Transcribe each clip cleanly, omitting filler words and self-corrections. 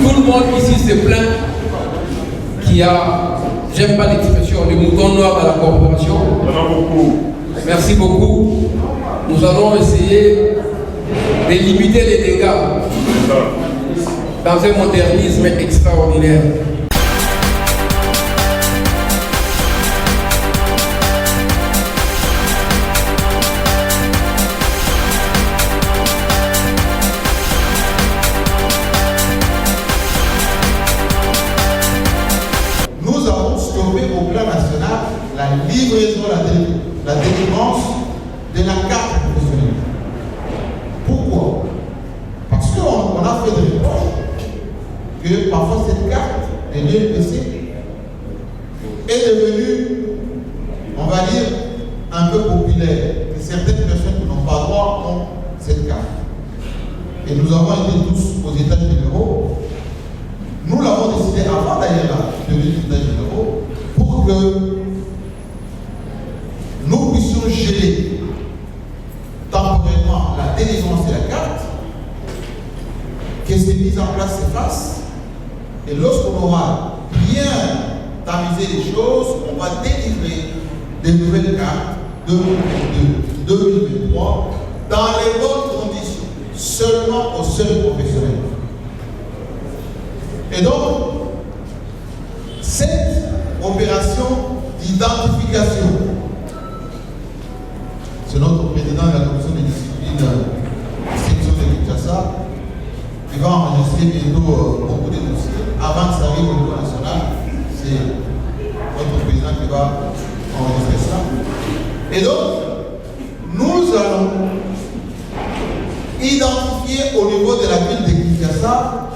Tout le monde ici se plaint qu'il y a, j'aime pas l'expression, des moutons noirs dans la corporation. Merci beaucoup. Nous allons essayer de limiter les dégâts dans un modernisme extraordinaire. Nous avons stoppé au plan national la livraison, la délivrance de la carte professionnelle. Pourquoi? Parce qu'on a fait des reproches que parfois cette carte de l'UNPC est devenue, on va dire, un peu populaire. Que certaines personnes qui n'ont pas droit ont cette carte. Et nous avons été tous aux États généraux. Nous l'avons décidé avant d'ailleurs la tenue des États généraux pour que nous puissions geler temporairement la délivrance de la carte, que ces mises en place se fassent, et lorsqu'on aura bien tamisé les choses, on va délivrer des nouvelles cartes 2022, 2023 dans les bonnes conditions, seulement aux seuls professionnels. Et donc, cette opération d'identification, c'est notre président de la commission de discipline section de Kinshasa, qui va enregistrer bientôt beaucoup de dossiers. Avant que ça arrive au niveau national, c'est notre président qui va enregistrer ça. Et donc, nous allons identifier au niveau de la ville de Kinshasa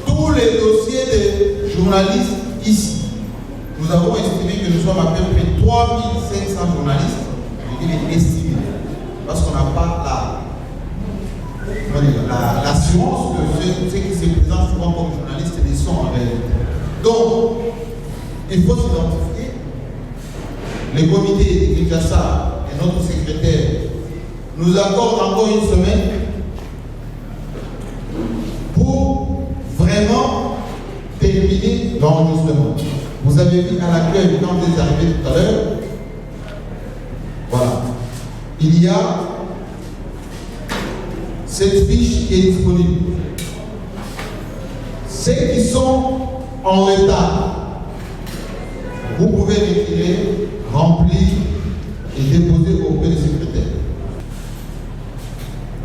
tous les dossiers des journalistes ici. Nous avons estimé que nous sommes à peu près 3500 journalistes. Il est estimé, parce qu'on n'a pas l'assurance que ceux qui se présentent souvent comme journalistes les sont en réalité. Donc, il faut s'identifier. Le comité de Kinshasa et notre secrétaire nous accordent encore une semaine pour vraiment terminer l'enregistrement. Vous avez vu à l'accueil quand vous êtes arrivé tout à l'heure. Voilà. Il y a cette fiche qui est disponible. Ceux qui sont en retard, vous pouvez retirer, remplir et déposer auprès du secrétaire.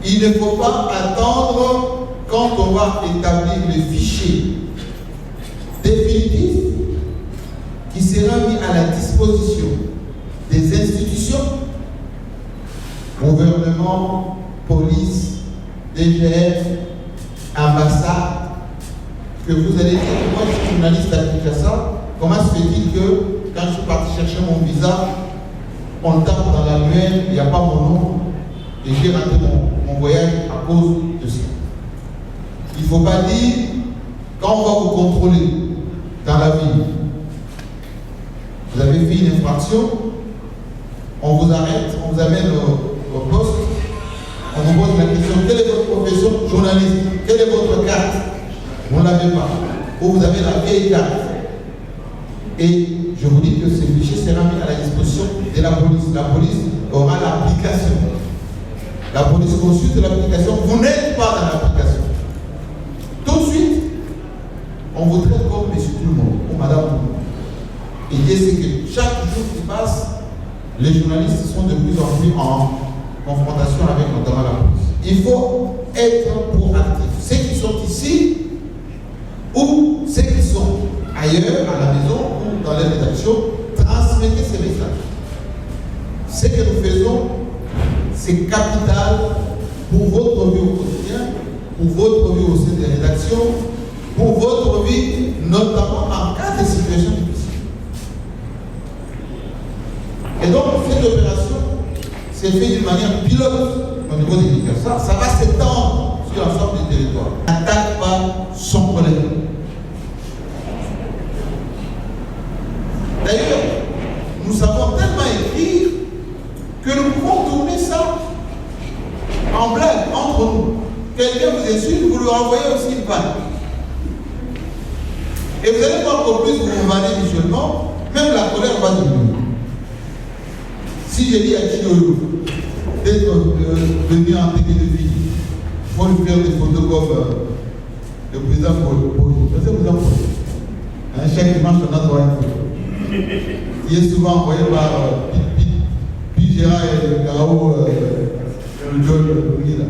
Il ne faut pas attendre quand on va établir le fichier définitif qui sera mis à la disposition des institutions, gouvernement, police, DGF, ambassade, que vous allez dire que moi je suis journaliste à Kinshasa, comment se fait-il que quand je suis parti chercher mon visa, on tape dans l'annuaire, il n'y a pas mon nom, et j'ai raté mon voyage à cause de ça. Il ne faut pas dire, quand on va vous contrôler dans la ville, vous avez fait une infraction, on vous arrête, on vous amène au poste, on vous pose la question, quelle est votre profession? Journaliste. Quelle est votre carte? Vous ne l'avez pas. Ou vous avez la vieille carte. Et je vous dis que ce fichier sera mis à la disposition de la police. La police aura l'application. La police consulte l'application. Vous n'êtes pas dans l'application. Tout de suite, on vous traite comme monsieur tout le monde, ou madame tout le monde. Et Dieu sait que chaque jour qui passe, les journalistes sont de plus en plus en confrontation avec notamment la police. Il faut être proactif. Ceux qui sont ici ou ceux qui sont ailleurs, à la maison ou dans les rédactions, transmettez ces messages. Ce que nous faisons, c'est capital pour votre vie au quotidien, pour votre vie au sein des rédactions, pour votre vie, notamment en cas de situation difficile. Et donc, cette opération s'est faite d'une manière pilote au niveau des Kinshasa. Ça va s'étendre sur l'ensemble du territoire. N'attaque pas son collègue. D'ailleurs, nous savons tellement écrire que nous pouvons tourner ça en blague entre nous. Quelqu'un vous insulte, vous lui envoyez aussi une balle. Et vous allez voir qu'au plus vous vendez mutuellement, même la colère va diminuer. Si j'ai dit à Chioyo d'être venu en télé de vie, il faut lui faire des photos comme le président Paul. Le président Paul. Chaque dimanche, on a droit à une photo. Il est souvent envoyé par puis Gérard et le Gao, le John, là.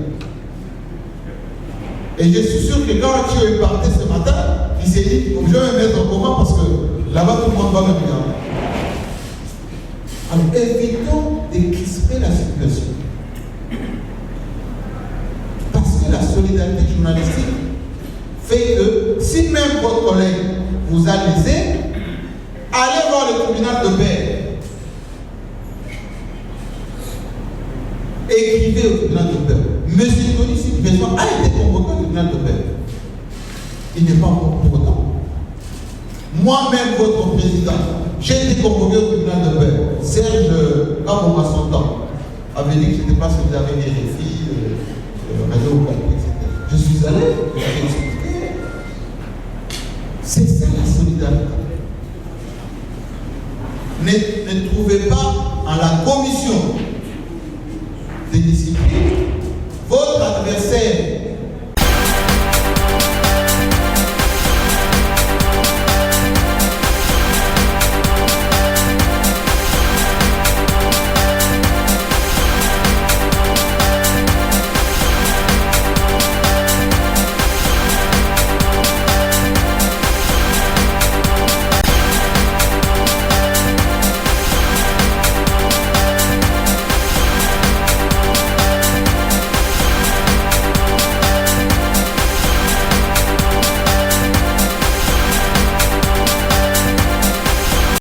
Et je suis sûr que quand Chioyo est parti ce matin, il s'est dit, je vais me mettre en commun parce que là-bas, tout le monde va me regarder. Alors, évitons de crisper la situation. Parce que la solidarité journalistique fait que si même votre collègue vous a lésé, allez voir le tribunal de paix. Écrivez au tribunal de paix. Monsieur Tony, si besoin, a été convoqué au tribunal de paix. Il n'est pas encore pour autant. Moi-même, votre président, j'ai été convoqué au tribunal de paix. Serge Kaboma Sontan avait dit que je n'étais pas solidaire avec les filles, Radio Okapi, etc. Je suis allé, j'ai expliqué. C'est ça la solidarité. Ne trouvez pas en la commission